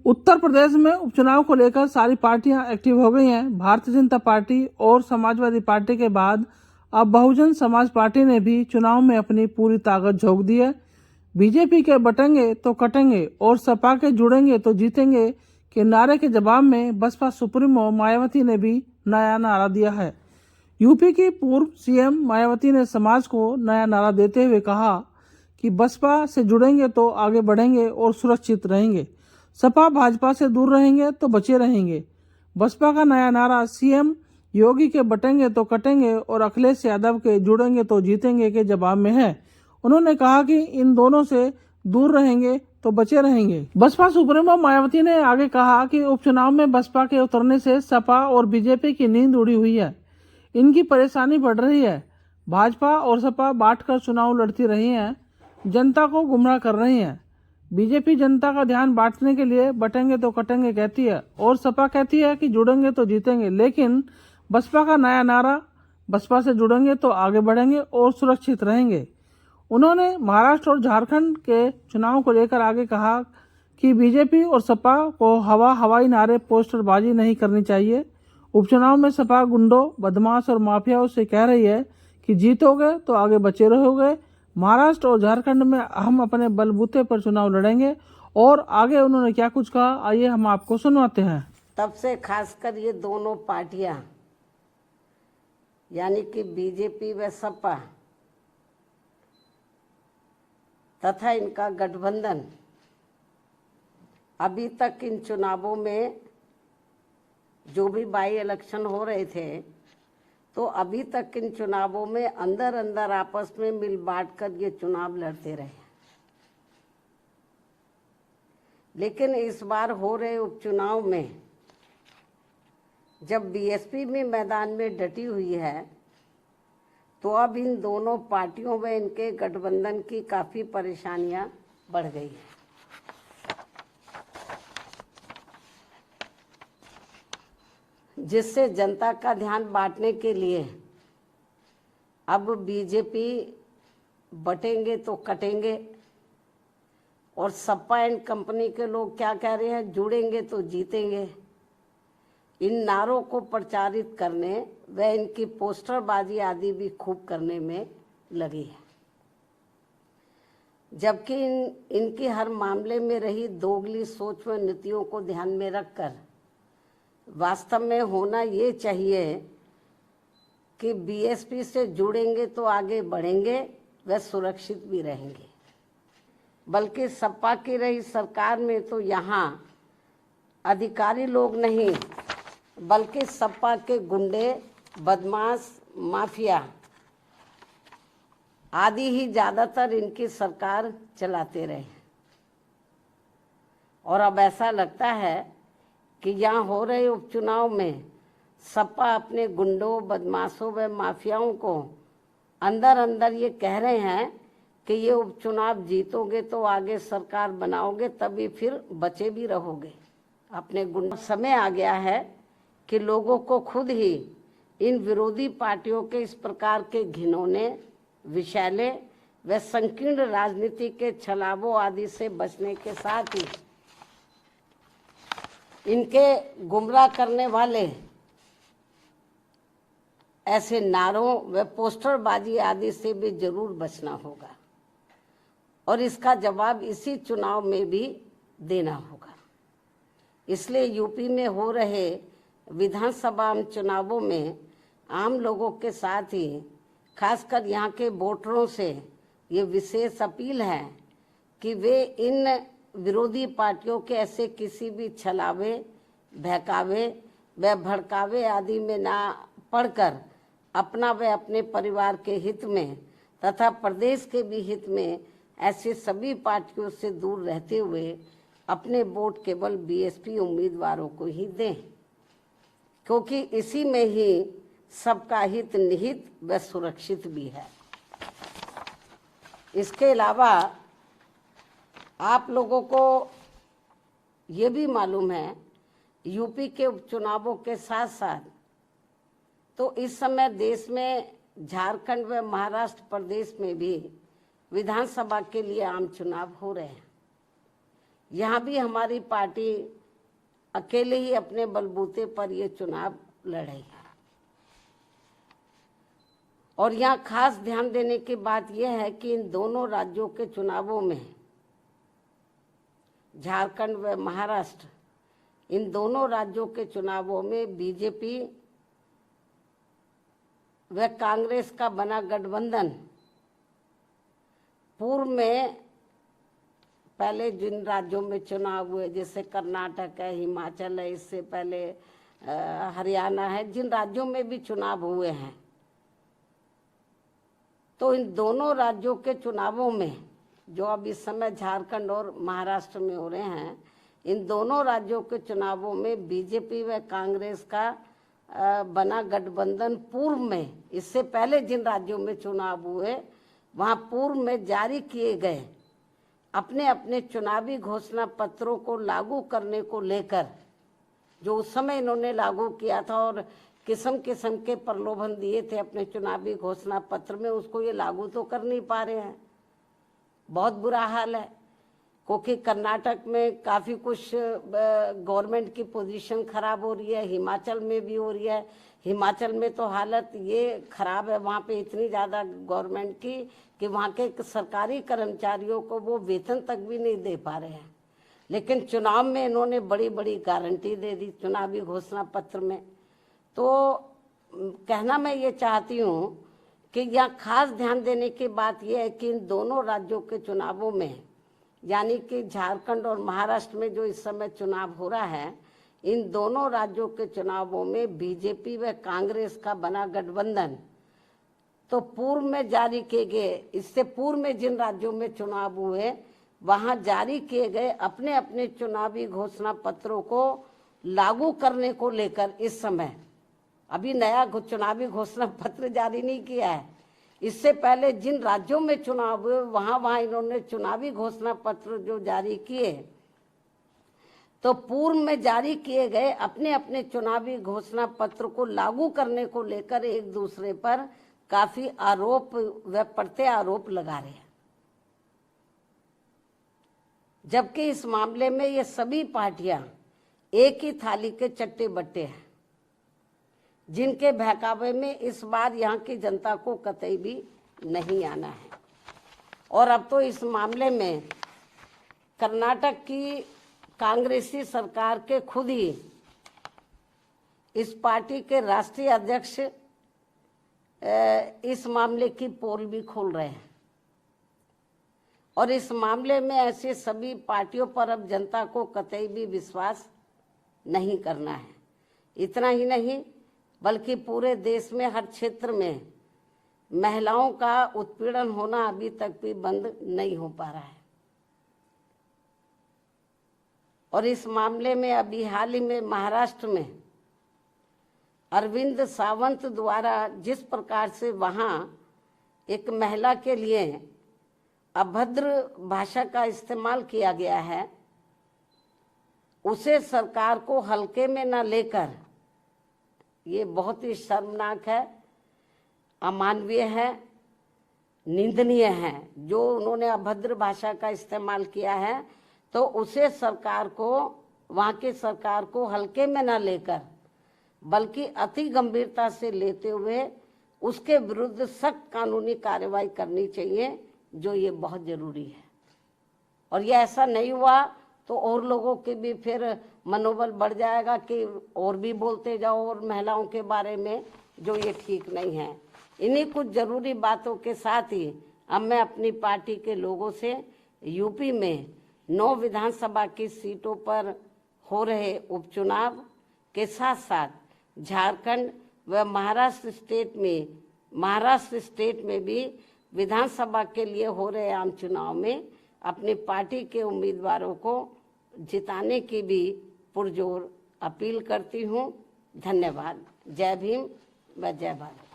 उत्तर प्रदेश में उपचुनाव को लेकर सारी पार्टियां एक्टिव हो गई हैं। भारतीय जनता पार्टी और समाजवादी पार्टी के बाद अब बहुजन समाज पार्टी ने भी चुनाव में अपनी पूरी ताकत झोंक दी है। बीजेपी के बटेंगे तो कटेंगे और सपा के जुड़ेंगे तो जीतेंगे के नारे के जवाब में बसपा सुप्रीमो मायावती ने भी नया नारा दिया है। यूपी की पूर्व सीएम मायावती ने समाज को नया नारा देते हुए कहा कि बसपा से जुड़ेंगे तो आगे बढ़ेंगे और सुरक्षित रहेंगे, सपा भाजपा से दूर रहेंगे तो बचे रहेंगे। बसपा का नया नारा सीएम योगी के बटेंगे तो कटेंगे और अखिलेश यादव के जुड़ेंगे तो जीतेंगे के जवाब में है। उन्होंने कहा कि इन दोनों से दूर रहेंगे तो बचे रहेंगे। बसपा सुप्रीमो मायावती ने आगे कहा कि उपचुनाव में बसपा के उतरने से सपा और बीजेपी की नींद उड़ी हुई है, इनकी परेशानी बढ़ रही है। भाजपा और सपा बांटकर चुनाव लड़ती रही हैं, जनता को गुमराह कर रही हैं। बीजेपी जनता का ध्यान बांटने के लिए बटेंगे तो कटेंगे कहती है और सपा कहती है कि जुड़ेंगे तो जीतेंगे, लेकिन बसपा का नया नारा बसपा से जुड़ेंगे तो आगे बढ़ेंगे और सुरक्षित रहेंगे। उन्होंने महाराष्ट्र और झारखंड के चुनाव को लेकर आगे कहा कि बीजेपी और सपा को हवाई नारे पोस्टरबाजी नहीं करनी चाहिए। उपचुनाव में सपा गुंडों, बदमाश और माफियाओं से कह रही है कि जीतोगे तो आगे बचे रहोगे। महाराष्ट्र और झारखंड में हम अपने बलबूते पर चुनाव लड़ेंगे। और आगे उन्होंने क्या कुछ कहा, आइए हम आपको सुनवाते हैं। तब से खासकर ये दोनों पार्टियां यानी कि बीजेपी व सपा तथा इनका गठबंधन अभी तक इन चुनावों में जो भी बाई इलेक्शन हो रहे थे तो अभी तक इन चुनावों में अंदर अंदर आपस में मिल बांट कर ये चुनाव लड़ते रहे। लेकिन इस बार हो रहे उपचुनाव में जब बीएसपी में मैदान में डटी हुई है तो अब इन दोनों पार्टियों में इनके गठबंधन की काफ़ी परेशानियां बढ़ गई हैं। जिससे जनता का ध्यान बांटने के लिए अब बीजेपी बटेंगे तो कटेंगे और सपा एंड कंपनी के लोग क्या कह रहे हैं, जुड़ेंगे तो जीतेंगे। इन नारों को प्रचारित करने व इनकी पोस्टरबाजी आदि भी खूब करने में लगी है। जबकि इनकी हर मामले में रही दोगली सोच व नीतियों को ध्यान में रखकर वास्तव में होना ये चाहिए कि बीएसपी से जुड़ेंगे तो आगे बढ़ेंगे व सुरक्षित भी रहेंगे। बल्कि सपा की रही सरकार में तो यहाँ अधिकारी लोग नहीं बल्कि सपा के गुंडे, बदमाश, माफिया आदि ही ज़्यादातर इनकी सरकार चलाते रहे। और अब ऐसा लगता है कि यहाँ हो रहे उपचुनाव में सपा अपने गुंडों, बदमाशों व माफियाओं को अंदर अंदर ये कह रहे हैं कि ये उपचुनाव जीतोगे तो आगे सरकार बनाओगे, तभी फिर बचे भी रहोगे अपने गुंडों। समय आ गया है कि लोगों को खुद ही इन विरोधी पार्टियों के इस प्रकार के घिनौने, विषैले व संकीर्ण राजनीति के छलावों आदि से बचने के साथ ही इनके गुमराह करने वाले ऐसे नारों व पोस्टरबाजी आदि से भी जरूर बचना होगा और इसका जवाब इसी चुनाव में भी देना होगा। इसलिए यूपी में हो रहे विधानसभा चुनावों में आम लोगों के साथ ही खासकर यहाँ के वोटरों से ये विशेष अपील है कि वे इन विरोधी पार्टियों के ऐसे किसी भी छलावे, बहकावे व भड़कावे आदि में ना पड़कर अपना व अपने परिवार के हित में तथा प्रदेश के भी हित में ऐसे सभी पार्टियों से दूर रहते हुए अपने वोट केवल बीएसपी उम्मीदवारों को ही दें, क्योंकि इसी में ही सबका हित निहित व सुरक्षित भी है। इसके अलावा आप लोगों को ये भी मालूम है यूपी के उपचुनावों के साथ साथ तो इस समय देश में झारखंड व महाराष्ट्र प्रदेश में भी विधानसभा के लिए आम चुनाव हो रहे हैं। यहाँ भी हमारी पार्टी अकेले ही अपने बलबूते पर ये चुनाव लड़ेगी। और यहाँ खास ध्यान देने की बात यह है कि इन दोनों राज्यों के चुनावों में, झारखंड व महाराष्ट्र, इन दोनों राज्यों के चुनावों में बीजेपी व कांग्रेस का बना गठबंधन पूर्व में पहले जिन राज्यों में चुनाव हुए, जैसे कर्नाटक है, हिमाचल है, इससे पहले हरियाणा है, जिन राज्यों में भी चुनाव हुए हैं, तो इन दोनों राज्यों के चुनावों में जो अब इस समय झारखंड और महाराष्ट्र में हो रहे हैं, इन दोनों राज्यों के चुनावों में बीजेपी व कांग्रेस का बना गठबंधन पूर्व में, इससे पहले जिन राज्यों में चुनाव हुए वहां पूर्व में जारी किए गए अपने अपने चुनावी घोषणा पत्रों को लागू करने को लेकर, जो उस समय इन्होंने लागू किया था और किस्म किस्म के प्रलोभन दिए थे अपने चुनावी घोषणा पत्र में, उसको ये लागू तो कर नहीं पा रहे हैं। बहुत बुरा हाल है, क्योंकि कर्नाटक में काफ़ी कुछ गवर्नमेंट की पोजीशन खराब हो रही है, हिमाचल में भी हो रही है। हिमाचल में तो हालत ये खराब है वहाँ पे इतनी ज़्यादा गवर्नमेंट की कि वहाँ के सरकारी कर्मचारियों को वो वेतन तक भी नहीं दे पा रहे हैं। लेकिन चुनाव में इन्होंने बड़ी बड़ी गारंटी दे दी चुनावी घोषणा पत्र में। तो कहना मैं ये चाहती हूँ कि यहाँ खास ध्यान देने की बात यह है कि इन दोनों राज्यों के चुनावों में, यानी कि झारखंड और महाराष्ट्र में जो इस समय चुनाव हो रहा है, इन दोनों राज्यों के चुनावों में बीजेपी व कांग्रेस का बना गठबंधन तो पूर्व में जारी किए गए, इससे पूर्व में जिन राज्यों में चुनाव हुए वहां जारी किए गए अपने अपने चुनावी घोषणा पत्रों को लागू करने को लेकर इस समय अभी नया चुनावी घोषणा पत्र जारी नहीं किया है। इससे पहले जिन राज्यों में चुनाव हुए वहां इन्होंने चुनावी घोषणा पत्र जो जारी किए, तो पूर्व में जारी किए गए अपने अपने चुनावी घोषणा पत्र को लागू करने को लेकर एक दूसरे पर काफी आरोप व प्रत्यारोप लगा रहे हैं। जबकि इस मामले में ये सभी पार्टियां एक ही थाली के चट्टे बट्टे हैं, जिनके बहकावे में इस बार यहाँ की जनता को कतई भी नहीं आना है। और अब तो इस मामले में कर्नाटक की कांग्रेसी सरकार के खुद ही इस पार्टी के राष्ट्रीय अध्यक्ष इस मामले की पोल भी खोल रहे हैं। और इस मामले में ऐसे सभी पार्टियों पर अब जनता को कतई भी विश्वास नहीं करना है। इतना ही नहीं बल्कि पूरे देश में हर क्षेत्र में महिलाओं का उत्पीड़न होना अभी तक भी बंद नहीं हो पा रहा है। और इस मामले में अभी हाल ही में महाराष्ट्र में अरविंद सावंत द्वारा जिस प्रकार से वहाँ एक महिला के लिए अभद्र भाषा का इस्तेमाल किया गया है, उसे सरकार को हल्के में न लेकर ये बहुत ही शर्मनाक है, अमानवीय है, निंदनीय है। जो उन्होंने अभद्र भाषा का इस्तेमाल किया है तो उसे सरकार को, वहाँ की सरकार को हल्के में न लेकर बल्कि अति गंभीरता से लेते हुए उसके विरुद्ध सख्त कानूनी कार्रवाई करनी चाहिए, जो ये बहुत जरूरी है। और ये ऐसा नहीं हुआ तो और लोगों के भी फिर मनोबल बढ़ जाएगा कि और भी बोलते जाओ और महिलाओं के बारे में, जो ये ठीक नहीं है। इन्हीं कुछ जरूरी बातों के साथ ही अब मैं अपनी पार्टी के लोगों से यूपी में 9 विधानसभा की सीटों पर हो रहे उपचुनाव के साथ साथ झारखंड व महाराष्ट्र स्टेट में भी विधानसभा के लिए हो रहे आम चुनाव में अपनी पार्टी के उम्मीदवारों को जिताने की भी पुरजोर अपील करती हूँ। धन्यवाद। जय भीम व जय भारत।